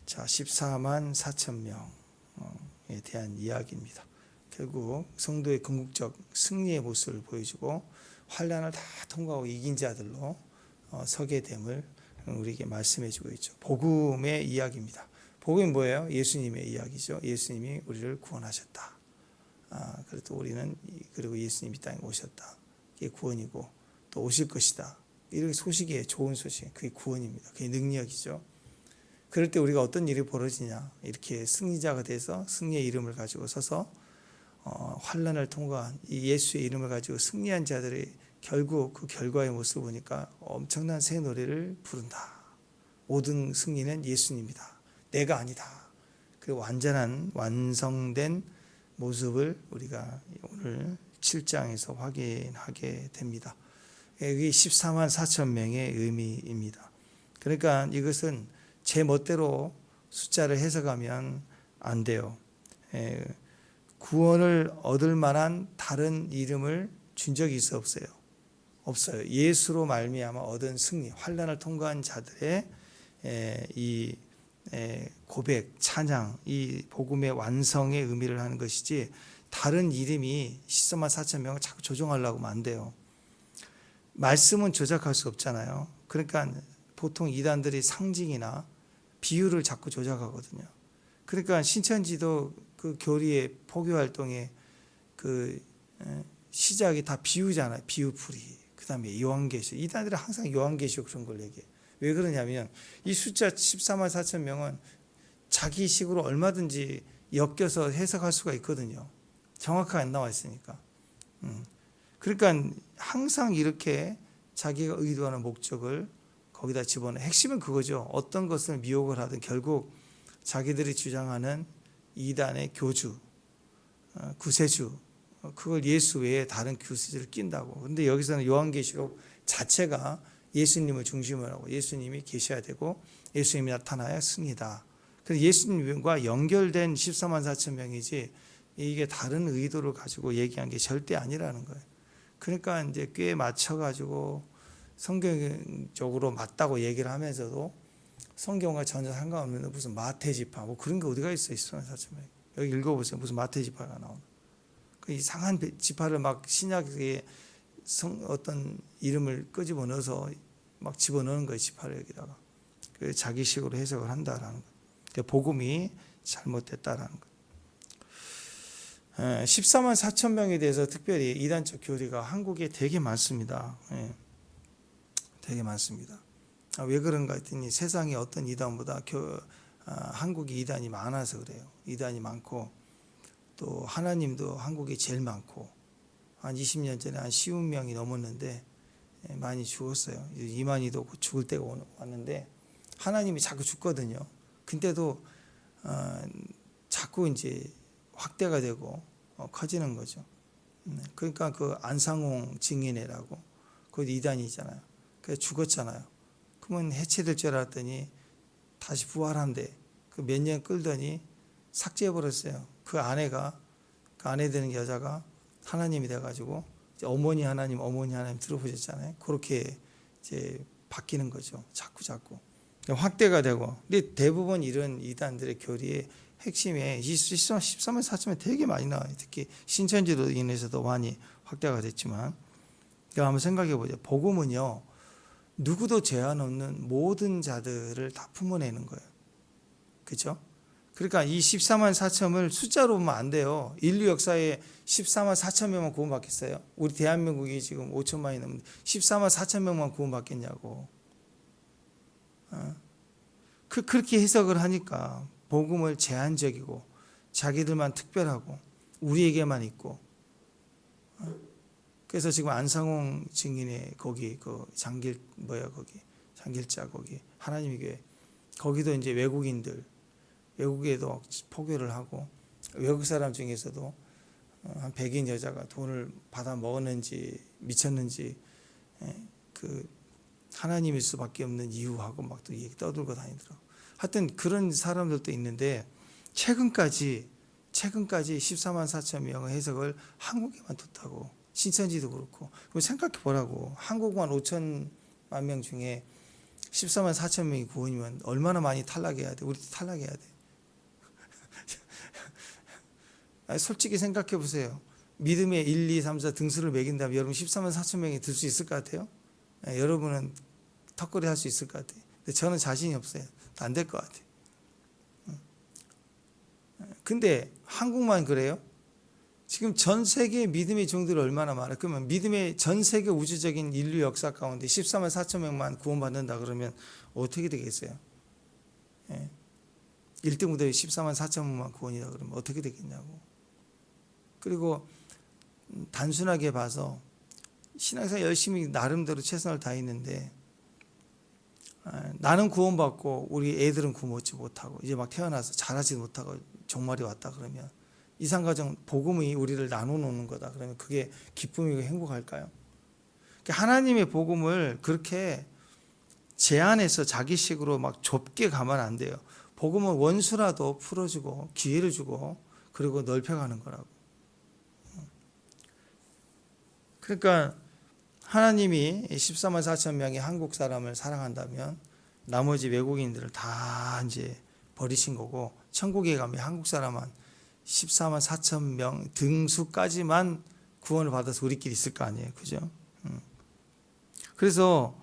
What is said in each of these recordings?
자, 14만 4천 명에 대한 이야기입니다. 결국 성도의 궁극적 승리의 모습을 보여주고 환난을 다 통과하고 이긴 자들로 서게 됨을 우리에게 말씀해 주고 있죠. 복음의 이야기입니다. 복음이 뭐예요? 예수님의 이야기죠. 예수님이 우리를 구원하셨다. 그리고 예수님이 땅에 오셨다. 그게 구원이고 또 오실 것이다. 이렇게 소식이에요. 좋은 소식. 그게 구원입니다. 그게 능력이죠. 그럴 때 우리가 어떤 일이 벌어지냐? 이렇게 승리자가 돼서 승리의 이름을 가지고 서서 환난을 통과한 이 예수의 이름을 가지고 승리한 자들의 결국 그 결과의 모습을 보니까 엄청난 새 노래를 부른다. 모든 승리는 예수님이다. 내가 아니다. 그 완성된 모습을 우리가 오늘 7장에서 확인하게 됩니다. 이게 14만 4천 명의 의미입니다. 그러니까 이것은 제 멋대로 숫자를 해석하면 안 돼요. 구원을 얻을 만한 다른 이름을 준 적이 없어요. 없어요. 예수로 말미암아 얻은 승리, 환난을 통과한 자들의 이 고백, 찬양, 이 복음의 완성의 의미를 하는 것이지 다른 이름이 14만 4천 명을 자꾸 조종하려고 하면 안 돼요. 말씀은 조작할 수 없잖아요. 그러니까 보통 이단들이 상징이나 비유를 자꾸 조작하거든요. 그러니까 신천지도 그 교리의 포교 활동의 그 시작이 다 비유잖아요. 비유풀이. 그 다음에 요한계시록. 이단들은 항상 요한계시록 그런 걸 얘기해요. 왜 그러냐면 이 숫자 14만 4천 명은 자기 식으로 얼마든지 엮여서 해석할 수가 있거든요. 정확하게 안 나와 있으니까. 그러니까 항상 이렇게 자기가 의도하는 목적을 거기다 집어넣어요. 핵심은 그거죠. 어떤 것을 미혹을 하든 결국 자기들이 주장하는 이단의 교주, 구세주, 그걸 예수 외에 다른 구세주를 낀다고. 근데 여기서는 요한계시록 자체가 예수님을 중심으로 하고 예수님이 계셔야 되고 예수님이 나타나야 승리다. 그래서 예수님과 연결된 14만 4천 명이지 이게 다른 의도를 가지고 얘기한 게 절대 아니라는 거예요. 그러니까 이제 꽤 맞춰가지고 성경적으로 맞다고 얘기를 하면서도 성경과 전혀 상관없는 무슨 마태지파 뭐 그런 게 어디가 있어요. 14만 4천 명. 여기 읽어보세요. 무슨 마태지파가 나오는. 그 이상한 지파를 막 신약에 어떤 이름을 끄집어 넣어서 막 집어넣는 거예요. 지파를 여기다가. 그 자기식으로 해석을 한다라는 거예요. 복음이 잘못됐다라는 거예요. 14만 4천 명에 대해서 특별히 이단적 교리가 한국에 되게 많습니다. 되게 많습니다. 왜 그런가 했더니 세상에 어떤 이단보다 한국이 이단이 많아서 그래요. 이단이 많고 또 하나님도 한국이 제일 많고 한 20년 전에 한 10명이 넘었는데 많이 죽었어요. 이만희도 죽을 때가 왔는데 하나님이 자꾸 죽거든요. 근데도 자꾸 이제 확대가 되고 커지는 거죠. 그러니까 그 안상홍 증인회라고 그 이단이잖아요. 그래서 죽었잖아요. 그러면 해체될 줄 알았더니 다시 부활한대. 그 몇 년 끌더니 삭제해버렸어요. 그 아내 되는 여자가 하나님이 돼가지고 어머니 하나님 들어보셨잖아요. 그렇게 이제 바뀌는 거죠. 자꾸 확대가 되고. 근데 대부분 이런 이단들의 교리의 핵심에 14만 4천명 되게 많이 나와요. 특히 신천지로 인해서도 많이 확대가 됐지만 한번 생각해 보죠. 복음은요. 누구도 제한 없는 모든 자들을 다 품어내는 거예요. 그렇죠? 그러니까 이 14만 4천을 숫자로 보면 안 돼요. 인류 역사에 14만 4천 명만 구원받겠어요? 우리 대한민국이 지금 5천만이 넘는데 14만 4천 명만 구원받겠냐고. 그렇게 해석을 하니까 복음을 제한적이고 자기들만 특별하고 우리에게만 있고. 그래서 지금 안상홍 증인의 거기 그 장길자 거기 하나님의 교회 거기도 이제 외국에도 포교를 하고 외국 사람 중에서도 한 백인 여자가 돈을 받아 먹었는지 미쳤는지 그 하나님일 수밖에 없는 이유하고 막 또 얘기 떠들고 다니더라고. 하여튼 그런 사람들도 있는데 최근까지 14만 4천 명의 해석을 한국에만 뒀다고. 신천지도 그렇고. 그럼 생각해 보라고. 한국만 5천만 명 중에 14만 4천 명이 구원이면 얼마나 많이 탈락해야 돼? 우리도 탈락해야 돼. 아니, 솔직히 생각해 보세요. 믿음의 1, 2, 3, 4 등수를 매긴다면 여러분 14만 4천 명이 들 수 있을 것 같아요? 여러분은 턱걸이 할 수 있을 것 같아요. 근데 저는 자신이 없어요. 안 될 것 같아요. 근데 한국만 그래요? 지금 전 세계 믿음의 종들이 얼마나 많아요? 그러면 믿음의 전 세계 우주적인 인류 역사 가운데 14만 4천 명만 구원받는다 그러면 어떻게 되겠어요? 1등 무대에 14만 4천 명만 구원이다 그러면 어떻게 되겠냐고. 그리고 단순하게 봐서 신앙생활 열심히 나름대로 최선을 다했는데 나는 구원받고 우리 애들은 구원 얻지 못하고 이제 막 태어나서 잘하지 못하고 종말이 왔다 그러면 이상가정 복음이 우리를 나눠놓는 거다 그러면 그게 기쁨이고 행복할까요? 하나님의 복음을 그렇게 제한해서 자기식으로 막 좁게 가면 안 돼요. 복음은 원수라도 풀어주고 기회를 주고 그리고 넓혀가는 거라고. 그러니까 하나님이 14만 4천 명의 한국 사람을 사랑한다면 나머지 외국인들을 다 이제 버리신 거고 천국에 가면 한국 사람만 14만 4천 명 등수까지만 구원을 받아서 우리끼리 있을 거 아니에요. 그죠? 그래서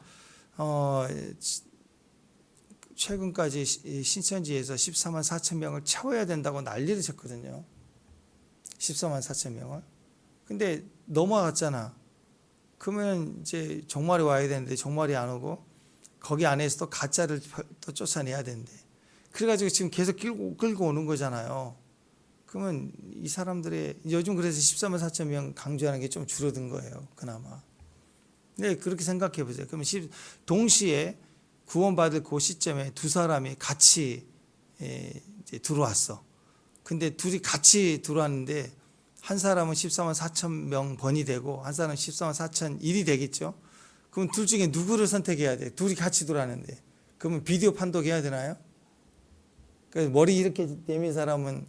최근까지 신천지에서 14만 4천 명을 채워야 된다고 난리를 쳤거든요. 14만 4천 명을. 근데 넘어갔잖아. 그러면 이제 종말이 와야 되는데 종말이 안 오고 거기 안에서 또 가짜를 또 쫓아내야 되는데 그래가지고 지금 계속 끌고 오는 거잖아요. 그러면 이 사람들의 요즘 그래서 14만 4천 명 강조하는 게 좀 줄어든 거예요. 그나마. 네, 그렇게 생각해 보세요. 그러면 동시에 구원받을 그 시점에 두 사람이 같이 이제 들어왔어. 근데 둘이 같이 들어왔는데 한 사람은 14만 4천 명 번이 되고 한 사람은 14만 4천 1이 되겠죠. 그럼 둘 중에 누구를 선택해야 돼? 둘이 같이 들어왔는데. 그러면 비디오 판독해야 되나요? 그래서 머리 이렇게 내민 사람은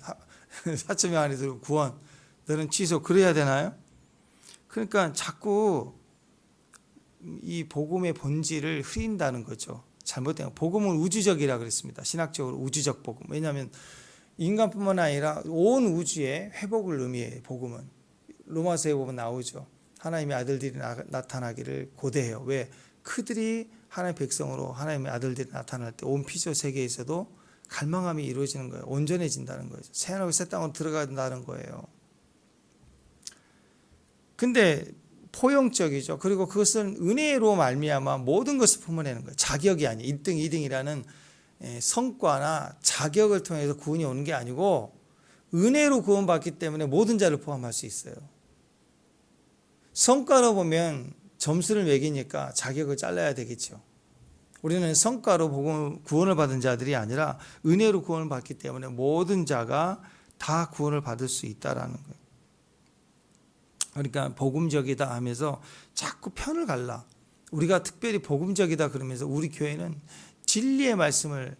4천 명 안에 들고 구원, 너는 취소 그래야 되나요? 그러니까 자꾸 이 복음의 본질을 흐린다는 거죠. 잘못된 거. 복음은 우주적이라 그랬습니다. 신학적으로 우주적 복음. 왜냐하면 인간뿐만 아니라 온 우주의 회복을 의미해요. 복음은. 로마서에 보면 나오죠. 하나님의 아들들이 나타나기를 고대해요. 왜? 그들이 하나님의 백성으로 하나님의 아들들이 나타날 때 온 피조 세계에서도 갈망함이 이루어지는 거예요. 온전해진다는 거죠. 새하늘과 새 땅으로 들어간다는 거예요. 근데 포용적이죠. 그리고 그것은 은혜로 말미암아 모든 것을 품어내는 거예요. 자격이 아니에요. 1등, 2등이라는 성과나 자격을 통해서 구원이 오는 게 아니고 은혜로 구원받기 때문에 모든 자를 포함할 수 있어요. 성과로 보면 점수를 매기니까 자격을 잘라야 되겠죠. 우리는 성과로 구원을 받은 자들이 아니라 은혜로 구원을 받기 때문에 모든 자가 다 구원을 받을 수 있다라는 거예요. 그러니까 복음적이다 하면서 자꾸 편을 갈라. 우리가 특별히 복음적이다 그러면서 우리 교회는 진리의 말씀을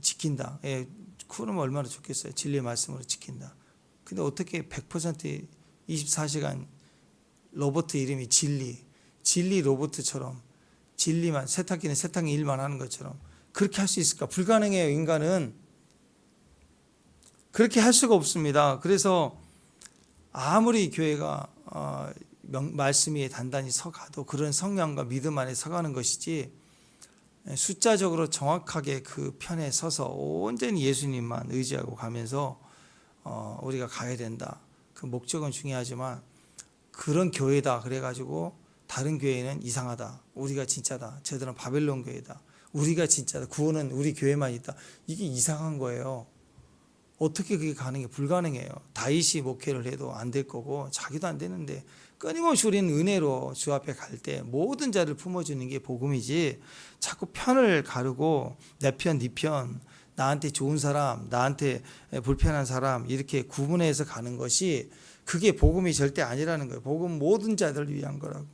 지킨다. 그러면 얼마나 좋겠어요. 진리의 말씀으로 지킨다. 근데 어떻게 100% 24시간 로봇 이름이 진리 로봇처럼 진리만 세탁기는 세탁기 일만 하는 것처럼 그렇게 할 수 있을까? 불가능해요. 인간은 그렇게 할 수가 없습니다. 그래서 아무리 교회가 말씀이 단단히 서가도 그런 성령과 믿음 안에 서가는 것이지 숫자적으로 정확하게 그 편에 서서 온전히 예수님만 의지하고 가면서 우리가 가야 된다. 그 목적은 중요하지만 그런 교회다 그래가지고 다른 교회는 이상하다. 우리가 진짜다. 쟤들은 바벨론 교회다. 우리가 진짜다. 구원은 우리 교회만 있다. 이게 이상한 거예요. 어떻게 그게 가능해? 불가능해요. 다윗이 목회를 해도 안 될 거고 자기도 안 되는데 끊임없이 우리는 은혜로 주 앞에 갈 때 모든 자를 품어주는 게 복음이지 자꾸 편을 가르고 내 편, 네 편, 나한테 좋은 사람, 나한테 불편한 사람 이렇게 구분해서 가는 것이 그게 복음이 절대 아니라는 거예요. 복음은 모든 자들을 위한 거라고.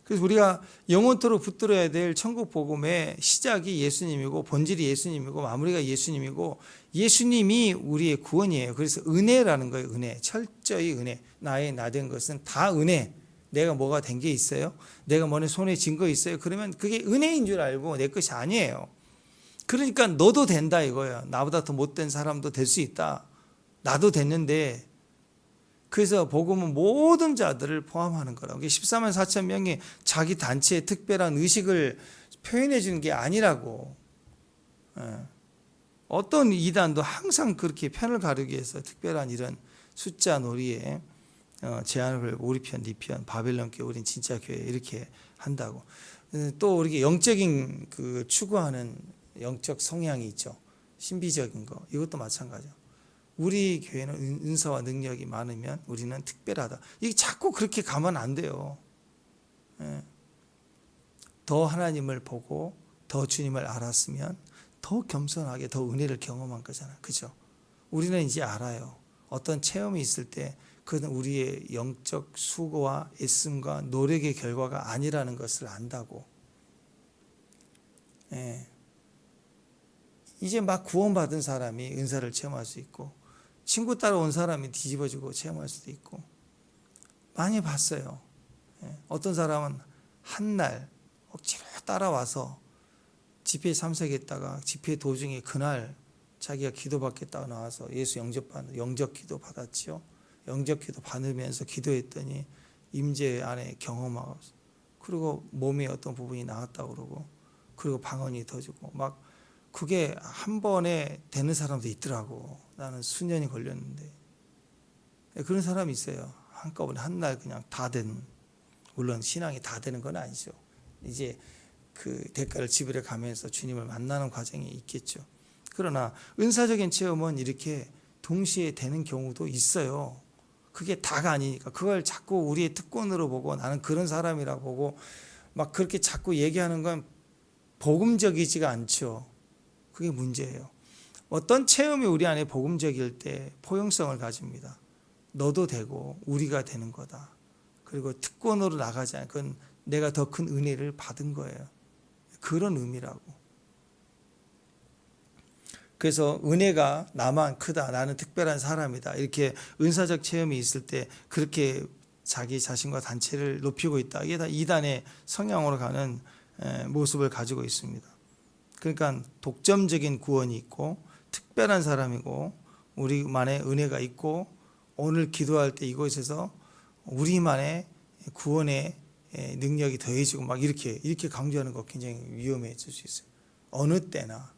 그래서 우리가 영원토록 붙들어야 될 천국 복음의 시작이 예수님이고 본질이 예수님이고 마무리가 예수님이고 예수님이 우리의 구원이에요. 그래서 은혜라는 거예요. 은혜. 철저히 은혜. 나 된 것은 다 은혜. 내가 뭐가 된 게 있어요? 내가 뭐내 손에 쥔 거 있어요? 그러면 그게 은혜인 줄 알고 내 것이 아니에요. 그러니까 너도 된다 이거야. 나보다 더 못된 사람도 될 수 있다. 나도 됐는데, 그래서 복음은 모든 자들을 포함하는 거라고. 14만 4천 명이 자기 단체의 특별한 의식을 표현해 주는 게 아니라고. 어떤 이단도 항상 그렇게 편을 가르기 위해서 특별한 이런 숫자 놀이에 제한을 우리 편, 네 편, 바벨론 교회, 우린 진짜 교회 이렇게 한다고. 또 우리 영적인 그 추구하는 영적 성향이 있죠. 신비적인 거. 이것도 마찬가지죠. 우리 교회는 은사와 능력이 많으면 우리는 특별하다. 이게 자꾸 그렇게 가면 안 돼요. 더 하나님을 보고 더 주님을 알았으면 더 겸손하게 더 은혜를 경험한 거잖아요. 그죠? 우리는 이제 알아요. 어떤 체험이 있을 때 그건 우리의 영적 수고와 애씀과 노력의 결과가 아니라는 것을 안다고. 이제 막 구원받은 사람이 은사를 체험할 수 있고, 친구 따라온 사람이 뒤집어지고 체험할 수도 있고, 많이 봤어요. 어떤 사람은 한 날 억지로 따라와서 집회에 참석했다가 집회 도중에 그날 자기가 기도받겠다고 나와서 예수 영접 기도 받았지요. 영접 기도 받으면서 기도했더니 임재 안에 경험하고, 그리고 몸에 어떤 부분이 나았다고 그러고, 그리고 방언이 터지고, 막 그게 한 번에 되는 사람도 있더라고. 나는 수년이 걸렸는데. 그런 사람이 있어요. 한꺼번에 한 날 그냥 다 된, 물론 신앙이 다 되는 건 아니죠. 이제 그 대가를 지불해 가면서 주님을 만나는 과정이 있겠죠. 그러나 은사적인 체험은 이렇게 동시에 되는 경우도 있어요. 그게 다가 아니니까 그걸 자꾸 우리의 특권으로 보고 나는 그런 사람이라고 보고 막 그렇게 자꾸 얘기하는 건 복음적이지가 않죠. 그게 문제예요. 어떤 체험이 우리 안에 복음적일 때 포용성을 가집니다. 너도 되고 우리가 되는 거다. 그리고 특권으로 나가지 않고 그건 내가 더 큰 은혜를 받은 거예요. 그런 의미라고. 그래서 은혜가 나만 크다, 나는 특별한 사람이다, 이렇게 은사적 체험이 있을 때 그렇게 자기 자신과 단체를 높이고 있다. 이게 다 이단의 성향으로 가는 모습을 가지고 있습니다. 그러니까 독점적인 구원이 있고 특별한 사람이고 우리만의 은혜가 있고 오늘 기도할 때 이곳에서 우리만의 구원의 능력이 더해지고 막 이렇게 강조하는 거 굉장히 위험해질 수 있어요. 어느 때나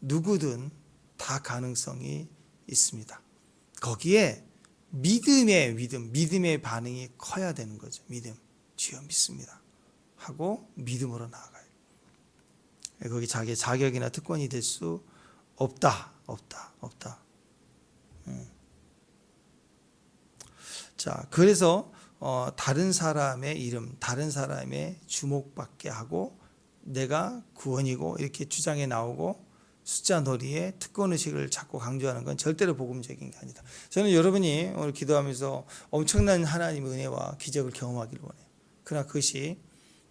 누구든 다 가능성이 있습니다. 거기에 믿음의 반응이 커야 되는 거죠. 믿음, 주여 믿습니다 하고 믿음으로 나아가요. 거기 자기의 자격이나 특권이 될 수 없다. 자, 그래서 다른 사람의 이름, 다른 사람의 주목받게 하고 내가 구원이고 이렇게 주장에 나오고 숫자 놀이에 특권의식을 자꾸 강조하는 건 절대로 복음적인 게 아니다. 저는 여러분이 오늘 기도하면서 엄청난 하나님의 은혜와 기적을 경험하기를 원해요. 그러나 그것이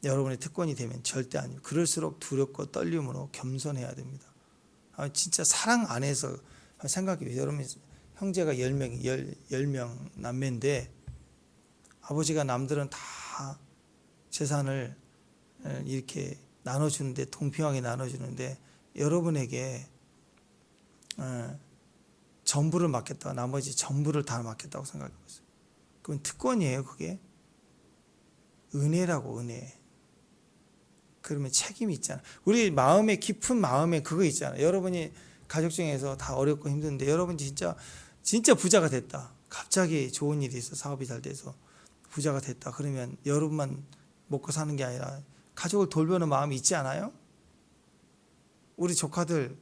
여러분의 특권이 되면 절대 아니에요. 그럴수록 두렵고 떨림으로 겸손해야 됩니다. 진짜 사랑 안에서 생각해요. 여러분 형제가 10명 남매인데 아버지가 남들은 다 재산을 이렇게 나눠주는데 공평하게 나눠주는데 여러분에게 전부를 맡겼다고 나머지 전부를 다 맡겼다고 생각해 보세요. 그건 특권이에요. 그게 은혜라고. 은혜. 그러면 책임이 있잖아. 우리 마음에 깊은 마음에 그거 있잖아. 여러분이 가족 중에서 다 어렵고 힘든데 여러분 진짜 부자가 됐다. 갑자기 좋은 일이 있어. 사업이 잘 돼서 부자가 됐다. 그러면 여러분만 먹고 사는 게 아니라 가족을 돌보는 마음이 있지 않아요? 우리 조카들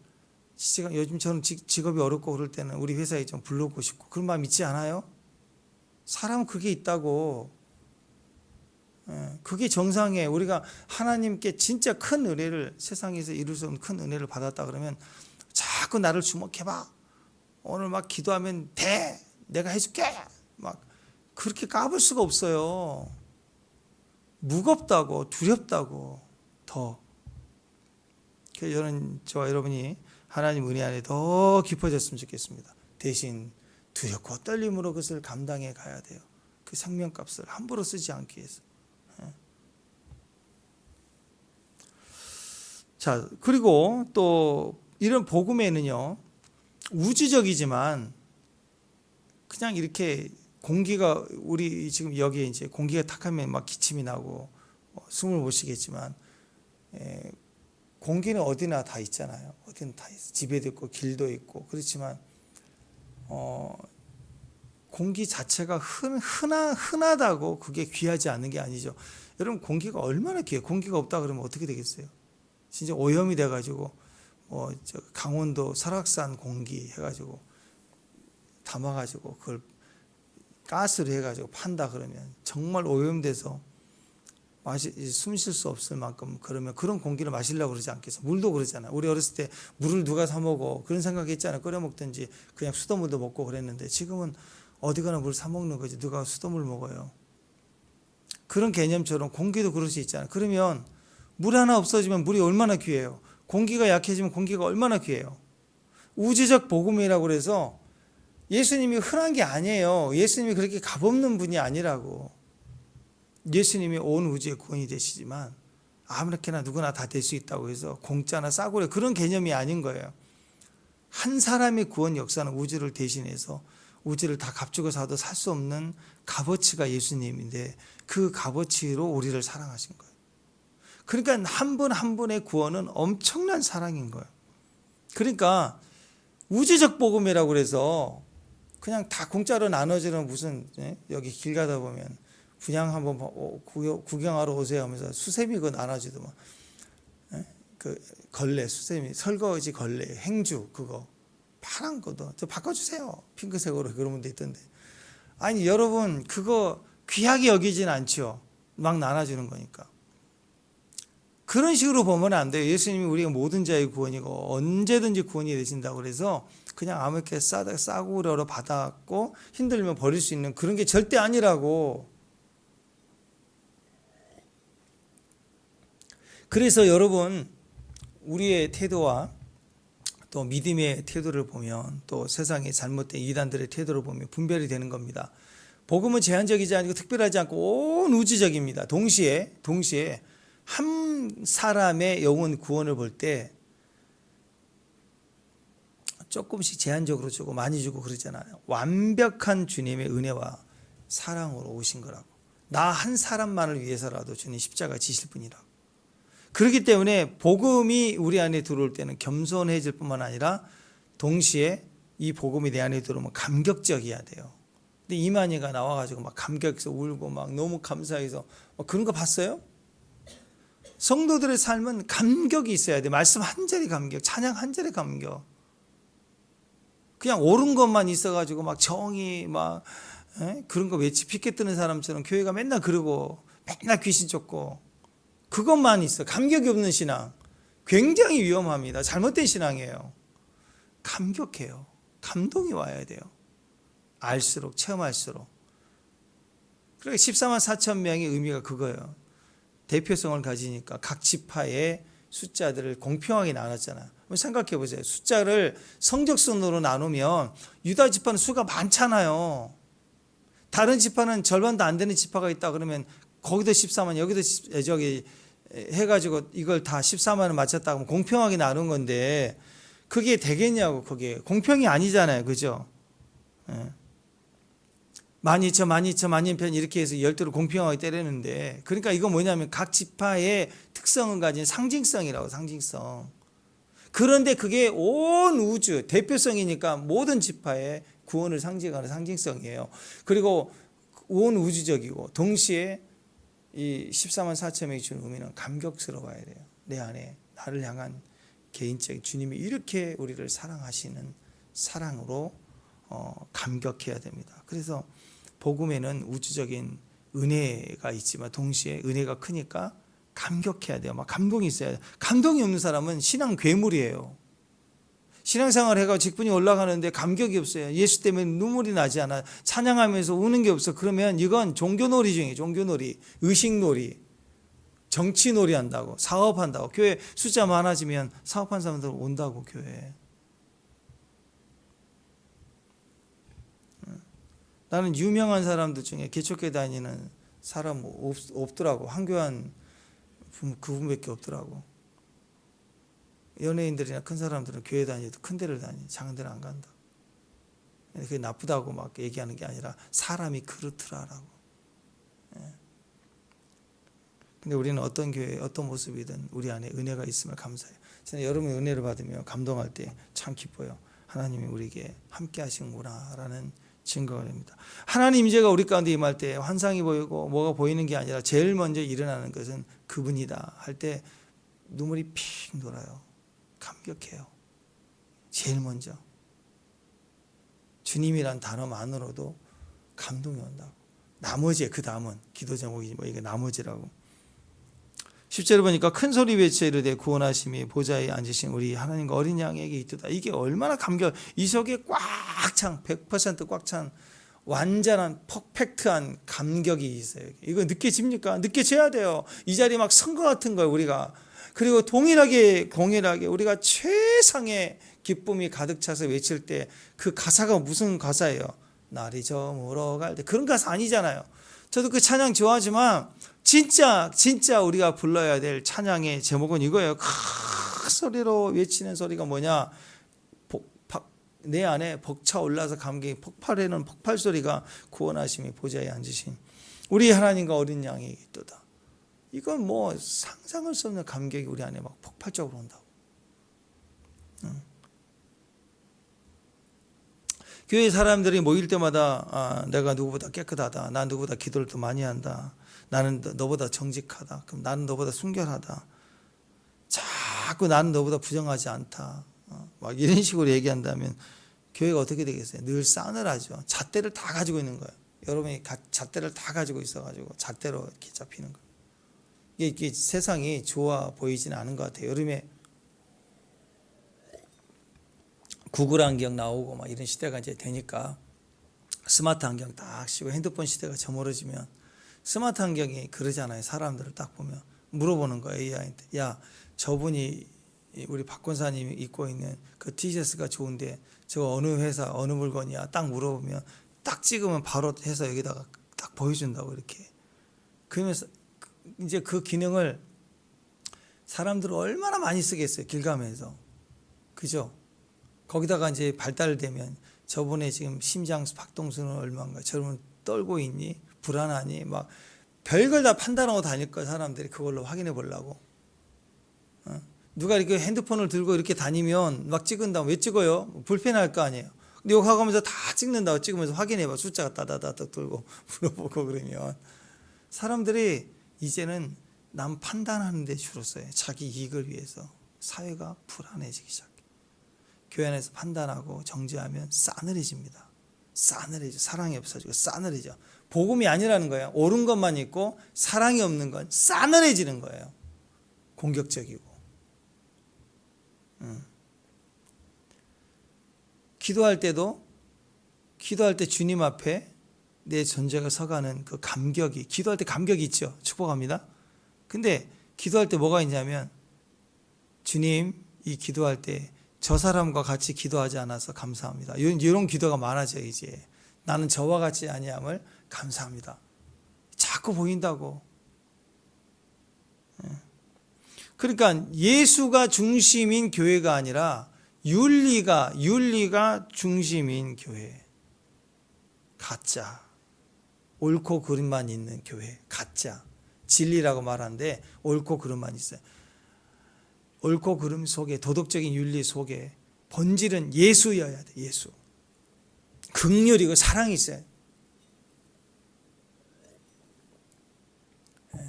요즘 저는 직업이 어렵고 그럴 때는 우리 회사에 좀 불러오고 싶고 그런 마음 있지 않아요? 사람은 그게 있다고. 그게 정상이에요. 우리가 하나님께 진짜 큰 은혜를 세상에서 이룰 수 없는 큰 은혜를 받았다 그러면 자꾸 나를 주목해봐. 오늘 막 기도하면 돼. 내가 해줄게. 막 그렇게 까불 수가 없어요. 무겁다고 두렵다고 더. 그래서 저와 여러분이 하나님 은혜 안에 더 깊어졌으면 좋겠습니다. 대신 두렵고 떨림으로 그것을 감당해 가야 돼요. 그 생명값을 함부로 쓰지 않기 위해서. 자, 그리고 또 이런 복음에는요, 우주적이지만 그냥 이렇게 공기가, 우리 지금 여기에 이제 공기가 탁하면 막 기침이 나고 숨을 못 쉬겠지만, 공기는 어디나 다 있잖아요. 어디나 다 있어. 집에도 있고 길도 있고. 그렇지만 공기 자체가 흔하다고 그게 귀하지 않은 게 아니죠. 여러분, 공기가 얼마나 귀해요. 공기가 없다 그러면 어떻게 되겠어요? 진짜 오염이 돼가지고 강원도 설악산 공기 해가지고 담아가지고 그걸 가스로 해가지고 판다 그러면 정말 오염돼서 숨 쉴 수 없을 만큼, 그러면 그런 공기를 마시려고 그러지 않겠어? 물도 그러잖아. 우리 어렸을 때 물을 누가 사 먹어? 그런 생각했잖아. 끓여 먹든지 그냥 수돗물도 먹고 그랬는데, 지금은 어디 가나 물 사 먹는 거지. 누가 수돗물 먹어요? 그런 개념처럼 공기도 그럴 수 있잖아. 그러면 물 하나 없어지면 물이 얼마나 귀해요. 공기가 약해지면 공기가 얼마나 귀해요. 우주적 복음이라고 그래서 예수님이 흔한 게 아니에요. 예수님이 그렇게 값없는 분이 아니라고. 예수님이 온 우주의 구원이 되시지만 아무렇게나 누구나 다 될 수 있다고 해서 공짜나 싸구려 그런 개념이 아닌 거예요. 한 사람의 구원 역사는 우주를 대신해서, 우주를 다 값주고 사도 살 수 없는 값어치가 예수님인데, 그 값어치로 우리를 사랑하신 거예요. 그러니까 한 분 한 분의 구원은 엄청난 사랑인 거예요. 그러니까 우주적 복음이라고 그래서 그냥 다 공짜로 나눠주는, 무슨 여기 길 가다 보면 분양 한번 구경하러 오세요 하면서 수세미 그거 나눠주더만, 그 걸레, 수세미, 설거지 걸레, 행주 그거 파란 거도 저 바꿔주세요 핑크색으로, 그런 분도 있던데. 아니 여러분, 그거 귀하게 여기진 않죠. 막 나눠주는 거니까. 그런 식으로 보면 안 돼요. 예수님이 우리가 모든 자의 구원이고 언제든지 구원이 되신다고 그래서 그냥 아무렇게 싸구려로 받았고 힘들면 버릴 수 있는 그런 게 절대 아니라고. 그래서 여러분, 우리의 태도와 또 믿음의 태도를 보면, 또 세상의 잘못된 이단들의 태도를 보면 분별이 되는 겁니다. 복음은 제한적이지 않고 특별하지 않고 온 우주적입니다. 동시에 한 사람의 영혼 구원을 볼 때 조금씩 제한적으로 주고 많이 주고 그러잖아요. 완벽한 주님의 은혜와 사랑으로 오신 거라고. 나 한 사람만을 위해서라도 주님 십자가 지실 분이라고. 그렇기 때문에 복음이 우리 안에 들어올 때는 겸손해질 뿐만 아니라 동시에 이 복음이 내 안에 들어오면 감격적이어야 돼요. 근데 이만희가 나와가지고 막 감격해서 울고 막 너무 감사해서 그런 거 봤어요? 성도들의 삶은 감격이 있어야 돼. 말씀 한 절이 감격, 찬양 한 절의 감격. 그냥 옳은 것만 있어가지고 막 정의 막 그런 거 외치 피켓 뜨는 사람처럼 교회가 맨날 그러고 맨날 귀신 쫓고 그것만 있어. 감격이 없는 신앙 굉장히 위험합니다. 잘못된 신앙이에요. 감격해요. 감동이 와야 돼요. 알수록, 체험할수록. 그러니까 14만 4천 명의 의미가 그거예요. 대표성을 가지니까 각 지파의 숫자들을 공평하게 나눴잖아요. 생각해 보세요. 숫자를 성적순으로 나누면 유다 지파는 수가 많잖아요. 다른 지파는 절반도 안 되는 지파가 있다 그러면 거기도 14만, 여기도 저기 해가지고 이걸 다 14만을 맞췄다 하면 공평하게 나눈 건데 그게 되겠냐고. 그게 공평이 아니잖아요. 그죠? 12,000, 12,000, 만인편 이렇게 해서 12를 공평하게 때리는데, 그러니까 이건 뭐냐면 각 지파의 특성을 가진 상징성이라고. 상징성. 그런데 그게 온 우주 대표성이니까 모든 지파의 구원을 상징하는 상징성이에요. 그리고 온 우주적이고 동시에 이 14만 4천명이 주는 의미는 감격스러워야 돼요. 내 안에 나를 향한 개인적인 주님이 이렇게 우리를 사랑하시는 사랑으로 감격해야 됩니다. 그래서 복음에는 우주적인 은혜가 있지만 동시에 은혜가 크니까 감격해야 돼요. 막 감동이 있어야 돼요. 감동이 없는 사람은 신앙 괴물이에요. 신앙생활 해가 직분이 올라가는데 감격이 없어요. 예수 때문에 눈물이 나지 않아. 찬양하면서 우는 게 없어. 그러면 이건 종교놀이 중이에요. 종교놀이, 의식놀이, 정치놀이 한다고, 사업한다고. 교회 숫자 많아지면 사업한 사람들 온다고, 교회에. 나는 유명한 사람들 중에 개척교회 다니는 사람 없더라고. 한교안 그분밖에 없더라고. 연예인들이나 큰 사람들은 교회 다니도 큰 데를 다니, 작은 데를 안 간다. 그게 나쁘다고 막 얘기하는 게 아니라 사람이 그렇더라라고. 근데 우리는 어떤 교회, 어떤 모습이든 우리 안에 은혜가 있음을 감사해요. 저는 여러분의 은혜를 받으며 감동할 때 참 기뻐요. 하나님이 우리에게 함께 하시는구나라는 증거가 됩니다. 하나님 임재가 우리 가운데 임할 때 환상이 보이고 뭐가 보이는 게 아니라 제일 먼저 일어나는 것은 그분이다 할 때 눈물이 픽 돌아요. 감격해요. 제일 먼저. 주님이란 단어만으로도 감동이 온다고. 나머지 그 다음은 기도 제목이 뭐 이게 나머지라고. 10절에 보니까 큰 소리 외쳐 이르되 구원하심이 보좌에 앉으신 우리 하나님과 어린 양에게 있도다. 이게 얼마나 감격. 이 속에 꽉 찬 100% 꽉 찬 완전한 퍼펙트한 감격이 있어요. 이거 느껴집니까? 느껴져야 돼요. 이 자리 막 선 것 같은 거예요, 우리가. 그리고 동일하게 우리가 최상의 기쁨이 가득 차서 외칠 때 그 가사가 무슨 가사예요? 날이 저물어갈 때. 그런 가사 아니잖아요. 저도 그 찬양 좋아하지만 진짜 우리가 불러야 될 찬양의 제목은 이거예요. 큰 소리로 외치는 소리가 뭐냐? 내 안에 벅차올라서 감격이 폭발하는 폭발 소리가 구원하심이 보좌에 앉으신 우리 하나님과 어린 양에게 있도다. 이건 뭐 상상할 수 없는 감격이 우리 안에 막 폭발적으로 온다고. 교회 사람들이 모일 때마다 내가 누구보다 깨끗하다. 난 누구보다 기도를 더 많이 한다. 나는 너보다 정직하다. 그럼 나는 너보다 순결하다. 자꾸 나는 너보다 부정하지 않다. 막 이런 식으로 얘기한다면 교회가 어떻게 되겠어요? 늘 싸늘하죠. 잣대를 다 가지고 있는 거예요. 여러분이 잣대를 다 가지고 있어가지고 잣대로 이렇게 잡히는 거예요. 이게 세상이 좋아 보이지는 않은 것 같아요. 여름에 구글 안경 나오고 막 이런 시대가 이제 되니까 스마트 안경 딱 쓰고 핸드폰 시대가 저물어지면 스마트 안경이 그러잖아요. 사람들을 딱 보면 물어보는 거예요. AI한테. 야, 저분이 우리 박 권사님이 입고 있는 그 티셔츠가 좋은데 저거 어느 회사 어느 물건이야 딱 물어보면 딱 찍으면 바로 해서 여기다가 딱 보여준다고 이렇게. 그러면서 이제 그 기능을 사람들은 얼마나 많이 쓰겠어요. 길 가면서. 그죠? 거기다가 이제 발달되면 저번에 지금 심장 박동수는 얼마인가 저러면 떨고 있니? 불안하니? 막 별걸 다 판단하고 다닐 거야. 사람들이 그걸로 확인해 보려고. 누가 이렇게 핸드폰을 들고 이렇게 다니면 막 찍은다면 왜 찍어요? 불편할 거 아니에요. 근데 이거 하면서 다 찍는다고 찍으면서 확인해봐. 숫자가 따다다닥 들고 물어보고 그러면 사람들이 이제는 남 판단하는 데 주로 써요. 자기 이익을 위해서. 사회가 불안해지기 시작해. 교회 안에서 판단하고 정죄하면 싸늘해집니다. 싸늘해져. 사랑이 없어지고 싸늘해져. 복음이 아니라는 거예요. 옳은 것만 있고 사랑이 없는 건 싸늘해지는 거예요. 공격적이고. 기도할 때 주님 앞에 내 존재가 서가는 그 감격이, 기도할 때 감격이 있죠. 축복합니다. 근데 기도할 때 뭐가 있냐면 주님 이 기도할 때 저 사람과 같이 기도하지 않아서 감사합니다. 이런 기도가 많아져요. 이제 나는 저와 같이 아니함을 감사합니다. 자꾸 보인다고. 그러니까 예수가 중심인 교회가 아니라 윤리가 중심인 교회. 가짜. 옳고 그름만 있는 교회. 가짜. 진리라고 말하는데 옳고 그름만 있어요. 옳고 그름 속에, 도덕적인 윤리 속에 본질은 예수여야 돼. 예수. 긍휼이고 사랑이 있어요.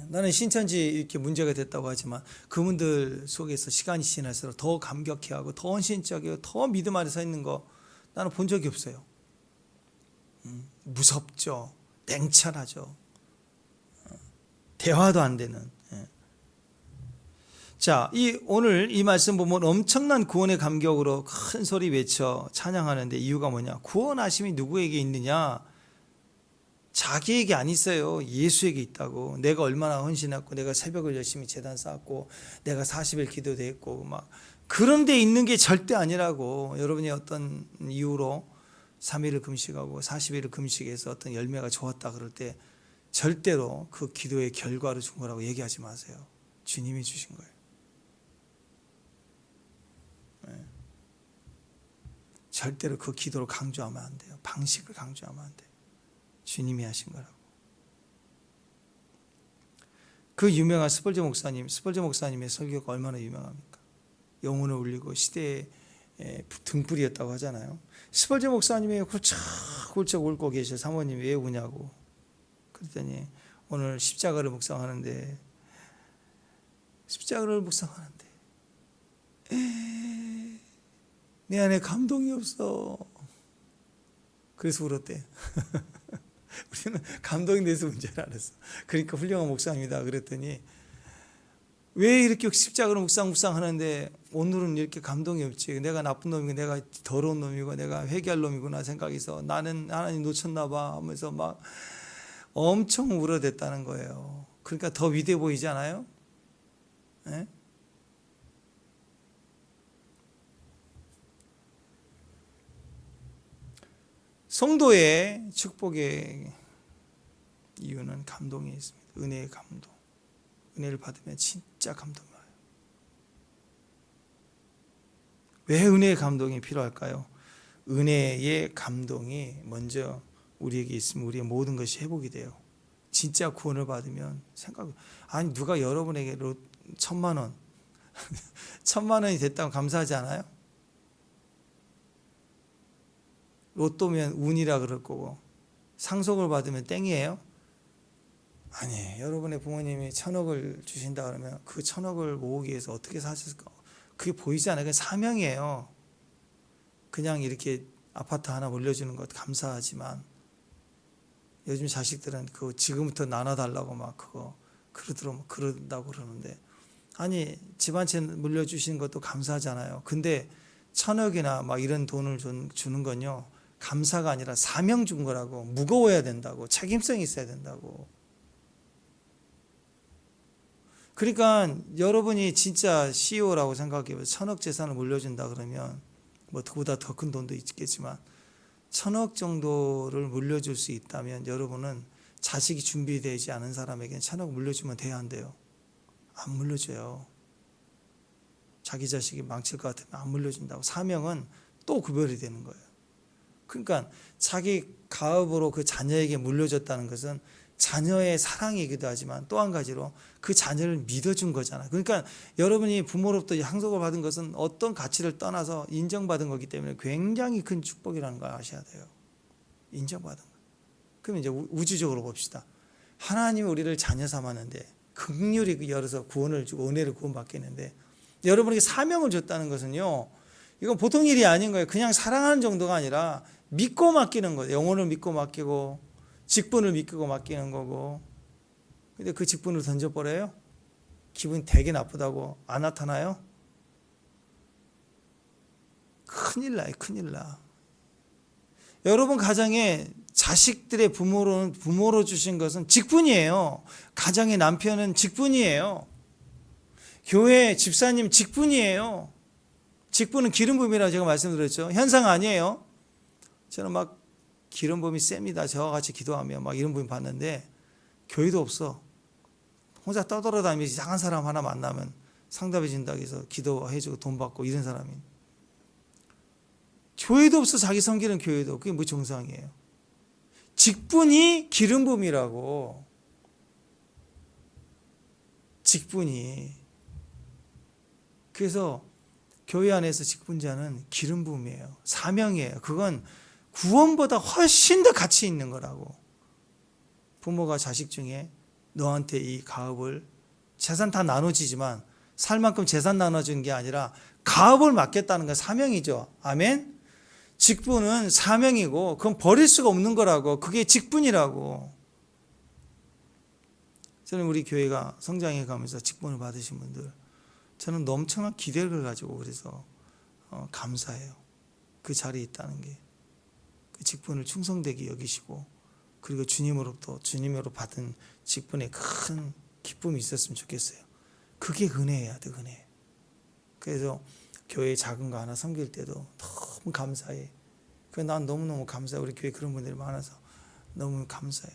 나는 신천지 이렇게 문제가 됐다고 하지만 그분들 속에서 시간이 지날수록 더 감격해하고 더 헌신적이고 더 믿음 아래 서 있는 거 나는 본 적이 없어요. 무섭죠. 냉철하죠. 대화도 안 되는. 자, 오늘 이 말씀 보면 엄청난 구원의 감격으로 큰 소리 외쳐 찬양하는데 이유가 뭐냐? 구원하심이 누구에게 있느냐? 자기에게 안 있어요. 예수에게 있다고. 내가 얼마나 헌신했고, 내가 새벽을 열심히 제단 쌓았고, 내가 40일 기도도 했고, 막 그런 데 있는 게 절대 아니라고. 여러분이 어떤 이유로 3일을 금식하고 40일을 금식해서 어떤 열매가 좋았다 그럴 때 절대로 그 기도의 결과를 준 거라고 얘기하지 마세요. 주님이 주신 거예요. 네. 절대로 그 기도를 강조하면 안 돼요. 방식을 강조하면 안 돼요. 주님이 하신 거라고. 그 유명한 스펄전 목사님의 설교가 얼마나 유명합니까? 영혼을 울리고 시대의 등불이었다고 하잖아요. 스펄전 목사님이 굴쩍굴쩍 울고 계셔. 사모님 왜 우냐고. 그랬더니 오늘 십자가를 묵상하는데 내 안에 감동이 없어. 그래서 울었대. 우리는 감동이 돼서 문제를 안 했어. 그러니까 훌륭한 목사입니다. 그랬더니 왜 이렇게 십자가를 묵상하는데 오늘은 이렇게 감동이 없지. 내가 나쁜 놈이고 내가 더러운 놈이고 내가 회개할 놈이구나 생각해서 나는 하나님 놓쳤나 봐 하면서 막 엄청 울어댔다는 거예요. 그러니까 더 위대해 보이지 않아요? 네? 성도의 축복의 이유는 감동이 있습니다. 은혜의 감동. 은혜를 받으면 진짜 감동이 와요. 왜 은혜의 감동이 필요할까요? 은혜의 감동이 먼저 우리에게 있으면 우리의 모든 것이 회복이 돼요. 진짜 구원을 받으면 아니 누가 여러분에게 1,000만 원 1,000만 원이 됐다고 감사하지 않아요? 로또면 운이라 그럴 거고 상속을 받으면 땡이에요? 아니, 여러분의 부모님이 1,000억을 주신다 그러면 그 1,000억을 모으기 위해서 어떻게 사셨을까? 그게 보이지 않아요? 그게 사명이에요. 그냥 이렇게 아파트 하나 물려주는 것 감사하지만 요즘 자식들은 그거 지금부터 나눠달라고 막 그거 그런다고 그러는데 아니 집 한 채 물려주신 것도 감사하잖아요. 근데 1,000억이나 막 이런 돈을 주는 건요 감사가 아니라 사명 준 거라고. 무거워야 된다고. 책임성이 있어야 된다고. 그러니까 여러분이 진짜 CEO라고 생각해요. 1,000억 재산을 물려준다 그러면 뭐 그보다 더 큰 돈도 있겠지만 1,000억 정도를 물려줄 수 있다면 여러분은 자식이 준비되지 않은 사람에게는 1,000억 물려주면 돼야 안 돼요? 안 물려줘요. 자기 자식이 망칠 것 같으면 안 물려준다고. 사명은 또 구별이 되는 거예요. 그러니까 자기 가업으로 그 자녀에게 물려줬다는 것은 자녀의 사랑이기도 하지만 또 한 가지로 그 자녀를 믿어준 거잖아요. 그러니까 여러분이 부모로부터 상속을 받은 것은 어떤 가치를 떠나서 인정받은 거기 때문에 굉장히 큰 축복이라는 걸 아셔야 돼요. 인정받은 거. 그럼 이제 우주적으로 봅시다. 하나님이 우리를 자녀 삼았는데 긍휼히 열어서 구원을 주고 은혜를 구원받게 했는데 여러분에게 사명을 줬다는 것은요. 이건 보통 일이 아닌 거예요. 그냥 사랑하는 정도가 아니라 믿고 맡기는 거예요. 영혼을 믿고 맡기고 직분을 믿고 맡기는 거고. 근데 그 직분을 던져버려요? 기분 되게 나쁘다고 안 나타나요? 큰일 나요. 큰일 나. 여러분 가정에 자식들의 부모로 주신 것은 직분이에요. 가정의 남편은 직분이에요. 교회 집사님 직분이에요. 직분은 기름 부음이라고 제가 말씀드렸죠. 현상 아니에요. 저는 막 기름 부음이 셉니다. 저와 같이 기도하면 막 이런 부음 받는데 교회도 없어. 혼자 떠돌아다니면서 이상한 사람 하나 만나면 상담해 준다고 해서 기도해주고 돈 받고 이런 사람이. 교회도 없어. 자기 섬기는 교회도. 그게 뭐 정상이에요. 직분이 기름 부음이라고. 직분이. 그래서 교회 안에서 직분자는 기름 부음이에요. 사명이에요. 그건 구원보다 훨씬 더 가치 있는 거라고. 부모가 자식 중에 너한테 이 가업을 재산 다 나눠지지만 살 만큼 재산 나눠주는 게 아니라 가업을 맡겠다는 건 사명이죠. 아멘? 직분은 사명이고 그건 버릴 수가 없는 거라고. 그게 직분이라고. 저는 우리 교회가 성장해 가면서 직분을 받으신 분들 저는 엄청난 기대를 가지고 그래서 감사해요. 그 자리에 있다는 게. 그 직분을 충성되게 여기시고 그리고 주님으로 받은 직분에 큰 기쁨이 있었으면 좋겠어요. 그게 은혜야, 은혜. 그래서 교회 작은 거 하나 섬길 때도 너무 감사해. 난 너무너무 감사해. 우리 교회 그런 분들이 많아서 너무 감사해.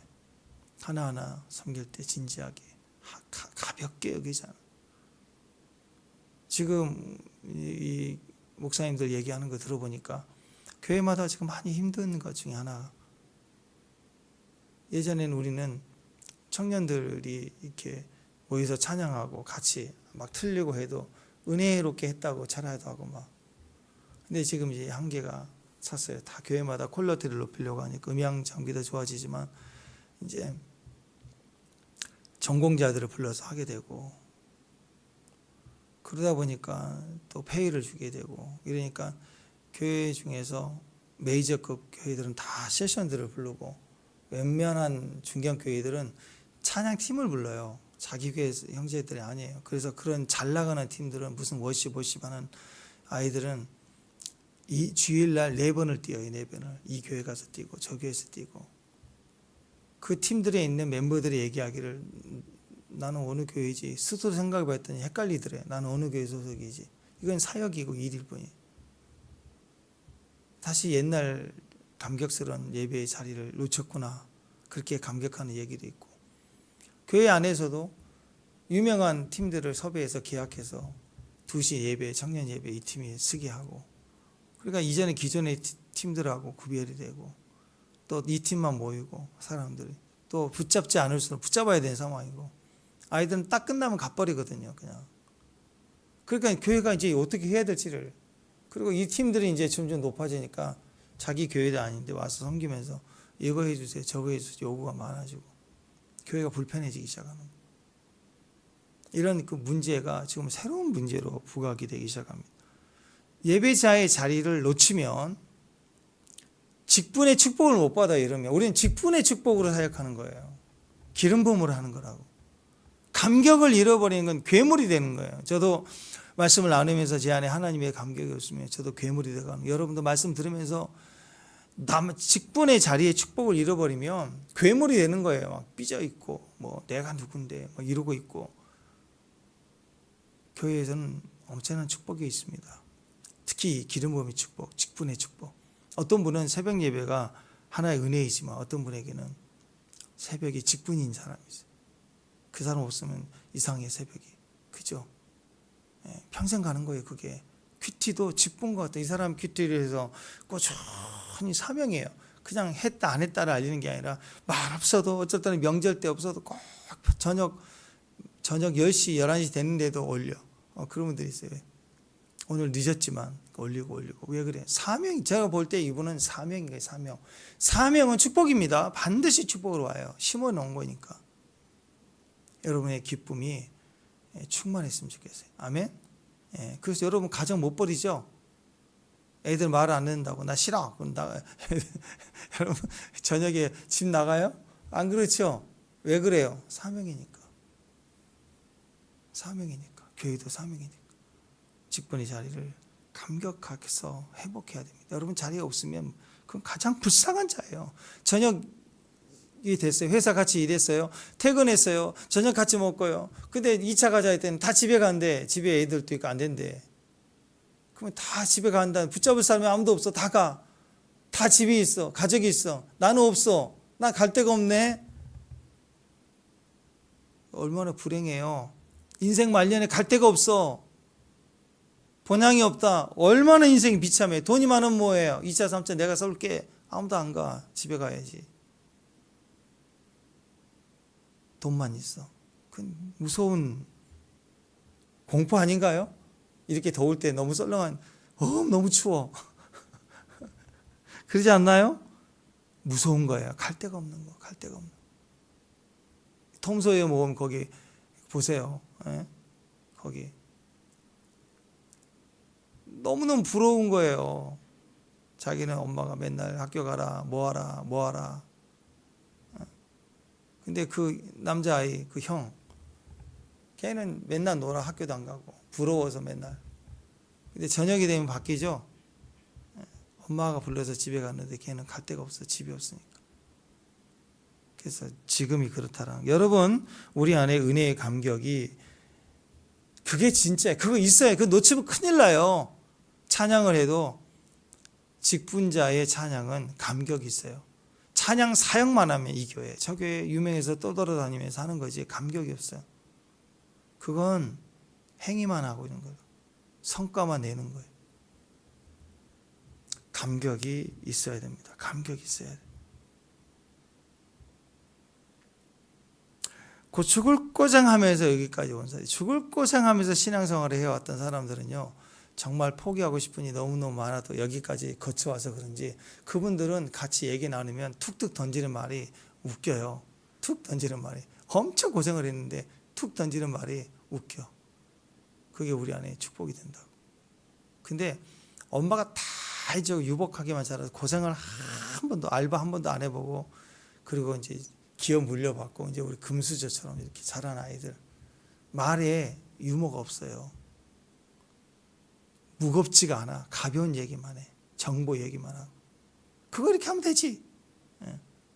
하나하나 섬길 때 진지하게 가볍게 여기잖아. 지금 이 목사님들 얘기하는 거 들어보니까 교회마다 지금 많이 힘든 것 중에 하나. 예전에는 우리는 청년들이 이렇게 모여서 찬양하고 같이 막 틀리고 해도 은혜롭게 했다고 잘하도 하고 막. 근데 지금 이제 한계가 찼어요. 다 교회마다 퀄리티를 높이려고 하니까 음향 장비도 좋아지지만 이제 전공자들을 불러서 하게 되고, 그러다 보니까 또 페이를 주게 되고, 이러니까 교회 중에서 메이저급 교회들은 다 세션들을 부르고 웬만한 중견 교회들은 찬양팀을 불러요. 자기 교회 형제들이 아니에요. 그래서 그런 잘 나가는 팀들은 무슨 워십 하는 아이들은 이 주일날 4번을 뛰어요. 4번을. 이 교회 가서 뛰고 저 교회에서 뛰고. 그 팀들에 있는 멤버들이 얘기하기를 나는 어느 교회지 스스로 생각해봤더니 헷갈리더래. 나는 어느 교회 소속이지. 이건 사역이고 일일 뿐이에요. 다시 옛날 감격스러운 예배의 자리를 놓쳤구나. 그렇게 감격하는 얘기도 있고, 교회 안에서도 유명한 팀들을 섭외해서 계약해서 2시 예배, 청년 예배 이 팀이 쓰게 하고, 그러니까 이전에 기존의 팀들하고 구별이 되고, 또 이 팀만 모이고 사람들이 또 붙잡지 않을수록 붙잡아야 되는 상황이고, 아이들은 딱 끝나면 가버리거든요. 그냥. 그러니까 교회가 이제 어떻게 해야 될지를, 그리고 이 팀들이 이제 점점 높아지니까 자기 교회도 아닌데 와서 섬기면서 이거 해주세요, 저거 해주세요 요구가 많아지고 교회가 불편해지기 시작하는 거예요. 이런 그 문제가 지금 새로운 문제로 부각이 되기 시작합니다. 예배자의 자리를 놓치면 직분의 축복을 못 받아. 이러면 우리는 직분의 축복으로 사역하는 거예요. 기름 부음으로 하는 거라고. 감격을 잃어버리는 건 괴물이 되는 거예요. 저도 말씀을 나누면서 제 안에 하나님의 감격이 없으면 저도 괴물이 되고, 여러분도 말씀 들으면서 직분의 자리에 축복을 잃어버리면 괴물이 되는 거예요. 막 삐져 있고 뭐 내가 누군데 막 이러고 있고. 교회에서는 엄청난 축복이 있습니다. 특히 기름 부음의 축복, 직분의 축복. 어떤 분은 새벽 예배가 하나의 은혜이지만 어떤 분에게는 새벽이 직분인 사람이 있어요. 그 사람 없으면 이상해 새벽이. 그죠? 평생 가는 거예요. 그게 큐티도 직분 것 같아요. 이 사람 큐티를 해서 꾸준히 사명이에요. 그냥 했다 안 했다를 알리는 게 아니라 말 없어도 어쩔 때는 명절 때 없어도 꼭 저녁 10시 11시 됐는데도 올려. 그런 분들이 있어요. 오늘 늦었지만 올리고 왜 그래? 사명. 제가 볼 때 이분은 사명인 거예요. 사명은 축복입니다. 반드시 축복으로 와요. 심어 놓은 거니까. 여러분의 기쁨이 충만했으면 좋겠어요. 아멘. 그래서 여러분 가정 못 버리죠. 애들 말 안 듣는다고 나 싫어. 여러분 저녁에 집 나가요? 안 그렇죠? 왜 그래요? 사명이니까. 교회도 사명이니까. 직분의 자리를 감격해서 회복해야 됩니다. 여러분 자리가 없으면 그건 가장 불쌍한 자예요. 저녁이 됐어요. 회사 같이 일했어요. 퇴근했어요. 저녁 같이 먹고요. 근데 2차 가자 했더니 다 집에 간대. 집에 애들도 있고 안 된대. 그러면 다 집에 간다. 붙잡을 사람이 아무도 없어. 다 가. 다 집에 있어. 가족이 있어. 나는 없어. 나 갈 데가 없네. 얼마나 불행해요. 인생 말년에 갈 데가 없어. 본향이 없다. 얼마나 인생이 비참해. 돈이 많으면 뭐해요. 2차 3차 내가 쏠게. 아무도 안 가. 집에 가야지. 돈만 있어. 그건 무서운 공포 아닌가요? 이렇게 더울 때 너무 썰렁한, 너무 추워. 그러지 않나요? 무서운 거예요. 갈 데가 없는 거. 톰 소이어 모험 거기 보세요. 거기. 너무너무 부러운 거예요. 자기는 엄마가 맨날 학교 가라, 뭐 하라. 근데 그 남자아이, 그 형, 걔는 맨날 놀아. 학교도 안 가고. 부러워서 맨날. 근데 저녁이 되면 바뀌죠. 엄마가 불러서 집에 갔는데 걔는 갈 데가 없어. 집이 없으니까. 그래서 지금이 그렇다라. 여러분, 우리 안에 은혜의 감격이 그게 진짜예요. 그거 있어요. 그거 놓치면 큰일 나요. 찬양을 해도 직분자의 찬양은 감격이 있어요. 찬양 사역만 하면 이 교회, 저 교회 유명해서 떠돌아다니면서 하는 거지 감격이 없어요. 그건 행위만 하고 있는 거예요. 성과만 내는 거예요. 감격이 있어야 됩니다. 감격이 있어야 돼요. 그 죽을 고생하면서 여기까지 온 사람, 죽을 고생하면서 신앙생활을 해왔던 사람들은요, 정말 포기하고 싶으니 너무너무 많아도 여기까지 거쳐와서 그런지 그분들은 같이 얘기 나누면 툭툭 던지는 말이 웃겨요. 툭 던지는 말이. 엄청 고생을 했는데 툭 던지는 말이 웃겨. 그게 우리 안에 축복이 된다고. 근데 엄마가 다 이제 유복하게만 자라서 고생을 한 번도, 알바 한 번도 안 해보고, 그리고 이제 기업 물려받고 이제 우리 금수저처럼 이렇게 자란 아이들, 말에 유머가 없어요. 무겁지가 않아. 가벼운 얘기만 해. 정보 얘기만 하고. 그거 이렇게 하면 되지.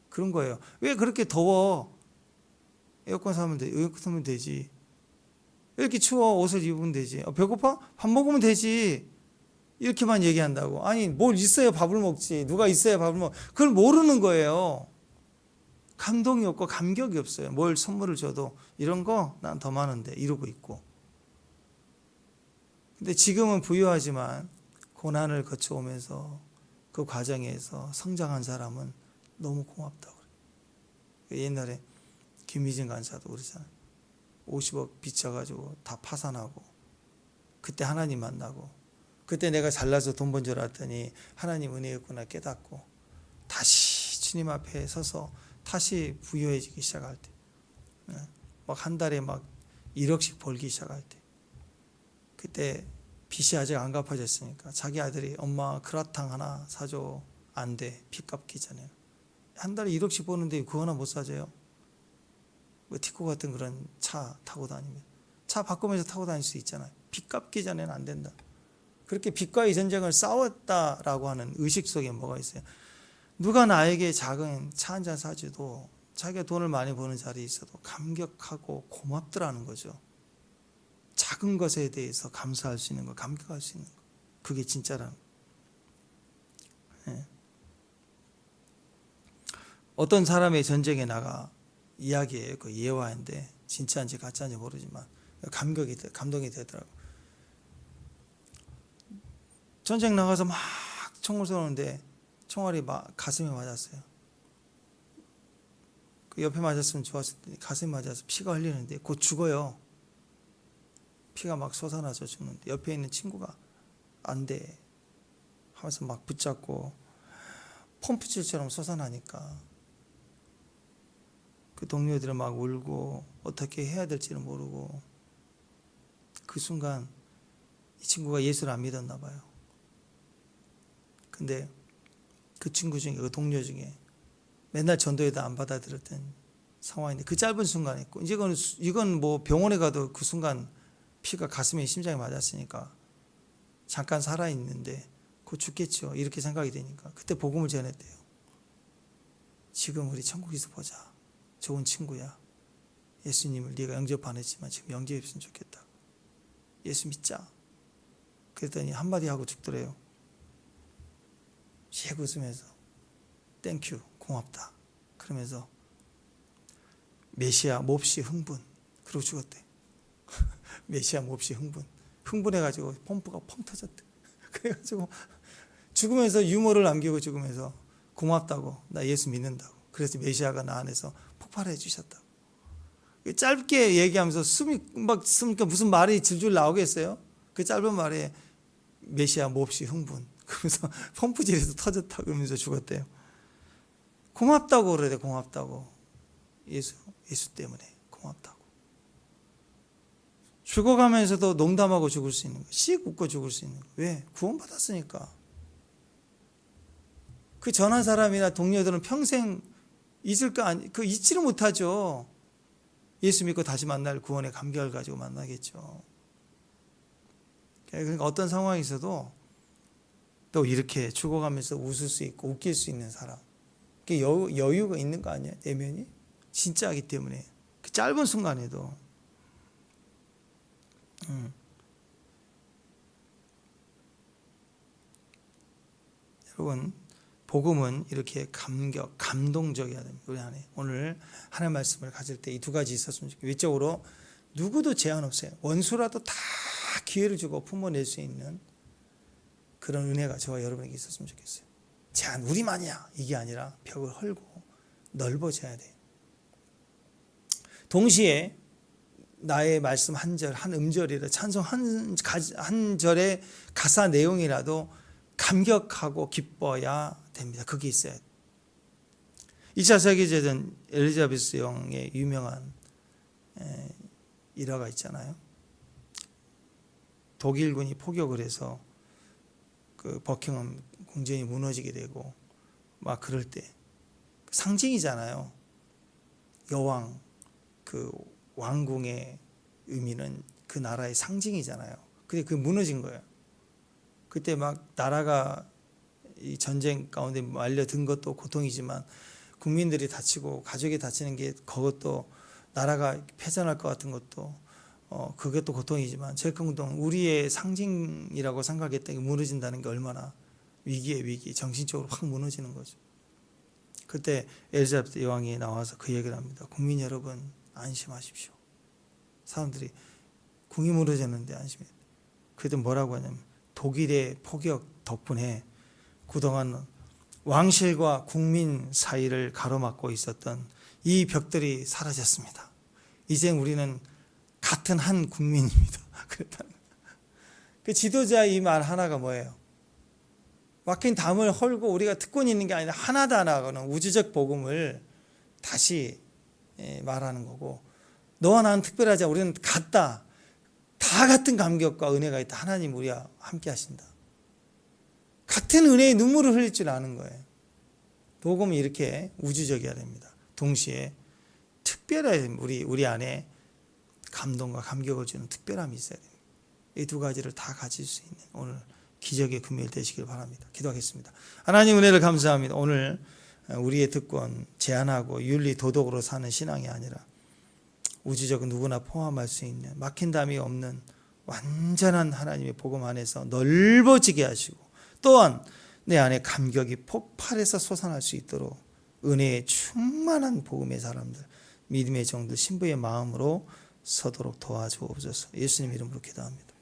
그런 거예요. 왜 그렇게 더워? 에어컨 사면 돼. 에어컨 사면 되지. 왜 이렇게 추워? 옷을 입으면 되지. 배고파? 밥 먹으면 되지. 이렇게만 얘기한다고. 아니, 뭘 있어야 밥을 먹지. 누가 있어야 밥을 먹. 그걸 모르는 거예요. 감동이 없고 감격이 없어요. 뭘 선물을 줘도 이런 거 난 더 많은데 이러고 있고. 근데 지금은 부유하지만 고난을 거쳐오면서 그 과정에서 성장한 사람은 너무 고맙다고 그래요. 옛날에 김희진 간사도 그러잖아요. 50억 빚져가지고 다 파산하고, 그때 하나님 만나고, 그때 내가 잘나서 돈 번 줄 알았더니 하나님 은혜였구나 깨닫고 다시 주님 앞에 서서 다시 부유해지기 시작할 때, 막 한 달에 막 1억씩 벌기 시작할 때, 그때 빚이 아직 안 갚아졌으니까 자기 아들이 엄마 그라탕 하나 사줘. 안 돼. 빚 갚기 전에. 한 달에 1억씩 버는데 그거 하나 못 사줘요? 뭐 티코 같은 그런 차 타고 다니면 차 바꾸면서 타고 다닐 수 있잖아요. 빚 갚기 전에는 안 된다. 그렇게 빚과의 전쟁을 싸웠다라고 하는 의식 속에 뭐가 있어요? 누가 나에게 작은 차 한 잔 사줘도 자기가 돈을 많이 버는 자리에 있어도 감격하고 고맙더라는 거죠. 작은 것에 대해서 감사할 수 있는 거, 감격할 수 있는 거, 그게 진짜라는 거. 어떤 사람의 전쟁에 나가 이야기해요. 그 예화인데 진짜인지 가짜인지 모르지만 감동이 되더라고. 전쟁 나가서 막 총을 쏘는데 총알이 막 가슴에 맞았어요. 그 옆에 맞았으면 좋았을 텐데 가슴에 맞아서 피가 흘리는데 곧 죽어요. 피가 막 솟아나서 죽는데 옆에 있는 친구가 안 돼 하면서 막 붙잡고 펌프질처럼 솟아나니까 그 동료들은 막 울고 어떻게 해야 될지는 모르고, 그 순간 이 친구가 예수를 안 믿었나 봐요. 근데 그 친구 중에, 그 동료 중에 맨날 전도에도 안 받아들였던 상황인데 그 짧은 순간에 있고, 이제 이건 뭐 병원에 가도 그 순간 피가 가슴에 심장에 맞았으니까 잠깐 살아있는데 곧 죽겠죠. 이렇게 생각이 되니까 그때 복음을 전했대요. 지금 우리 천국에서 보자. 좋은 친구야. 예수님을 네가 영접 안 했지만 지금 영접했으면 좋겠다. 예수 믿자. 그랬더니 한마디 하고 죽더래요. 씩 웃으면서 땡큐 고맙다 그러면서 메시아 몹시 흥분, 그러고 죽었대. 메시아 몹시 흥분해가지고 펌프가 펑 터졌대. 그래가지고 죽으면서 유머를 남기고 죽으면서 고맙다고, 나 예수 믿는다고, 그래서 메시아가 나 안에서 폭발해 주셨다고. 짧게 얘기하면서 숨이 막 숨니까 무슨 말이 질질 나오겠어요? 그 짧은 말에 메시아 몹시 흥분, 그러면서 펌프질에서 터졌다 그러면서 죽었대요. 고맙다고 그래. 고맙다고. 예수 때문에 고맙다고. 죽어가면서도 농담하고 죽을 수 있는 거, 씩 웃고 죽을 수 있는 거. 왜? 구원받았으니까. 그 전한 사람이나 동료들은 평생 잊을까? 그 잊지를 못하죠. 예수 믿고 다시 만날 구원의 감격을 가지고 만나겠죠. 그러니까 어떤 상황에서도 또 이렇게 죽어가면서 웃을 수 있고 웃길 수 있는 사람, 그게 여유가 있는 거 아니야? 내면이 진짜이기 때문에 그 짧은 순간에도. 여러분, 복음은 이렇게 감동적이어야 됩니다. 우리 안에 오늘 하나님 말씀을 가질 때 이 두 가지 있었으면 좋겠어요. 외적으로 누구도 제한 없어요. 원수라도 다 기회를 주고 품어낼 수 있는 그런 은혜가 저와 여러분에게 있었으면 좋겠어요. 제한 우리만이야 이게 아니라 벽을 헐고 넓어져야 돼요. 동시에 나의 말씀 한 절, 한 음절이라 찬송 한 절의 가사 내용이라도 감격하고 기뻐야 됩니다. 그게 있어야 돼요. 2차 세계대전 엘리자베스 여왕의 유명한 일화가 있잖아요. 독일군이 포격을 해서 그 버킹엄 궁전이 무너지게 되고 막 그럴 때 상징이잖아요. 여왕, 그 왕궁의 의미는 그 나라의 상징이잖아요. 근데 그게 무너진 거예요. 그때 막 나라가 이 전쟁 가운데 말려든 것도 고통이지만 국민들이 다치고 가족이 다치는 게 그것도 나라가 패전할 것 같은 것도 그것도 고통이지만 제일공동 우리의 상징이라고 생각했던 게 무너진다는 게 얼마나 위기의 위기, 정신적으로 확 무너지는 거죠. 그때 엘리자베스 여왕이 나와서 그 얘기를 합니다. 국민 여러분 안심하십시오. 사람들이 궁이 무너졌는데 안심해. 그래도 뭐라고 하냐면 독일의 포격 덕분에 그동안 왕실과 국민 사이를 가로막고 있었던 이 벽들이 사라졌습니다. 이제 우리는 같은 한 국민입니다. 그 지도자의 이 말 하나가 뭐예요? 막힌 담을 헐고 우리가 특권이 있는 게 아니라 하나다 하나는 우주적 복음을 다시 말하는 거고, 너와 나는 특별하지 않아. 우리는 같다. 다 같은 감격과 은혜가 있다. 하나님 우리와 함께 하신다. 같은 은혜의 눈물을 흘릴 줄 아는 거예요. 복음이 이렇게 우주적이어야 됩니다. 동시에 특별해야 됩니다. 우리 안에 감동과 감격을 주는 특별함이 있어야 됩니다. 이 두 가지를 다 가질 수 있는 오늘 기적의 금요일 되시길 바랍니다. 기도하겠습니다. 하나님 은혜를 감사합니다. 오늘 우리의 특권 제한하고 윤리 도덕으로 사는 신앙이 아니라 우주적 누구나 포함할 수 있는 막힌 담이 없는 완전한 하나님의 복음 안에서 넓어지게 하시고, 또한 내 안에 감격이 폭발해서 솟아날 수 있도록 은혜의 충만한 복음의 사람들, 믿음의 정들, 신부의 마음으로 서도록 도와주옵소서. 예수님 이름으로 기도합니다.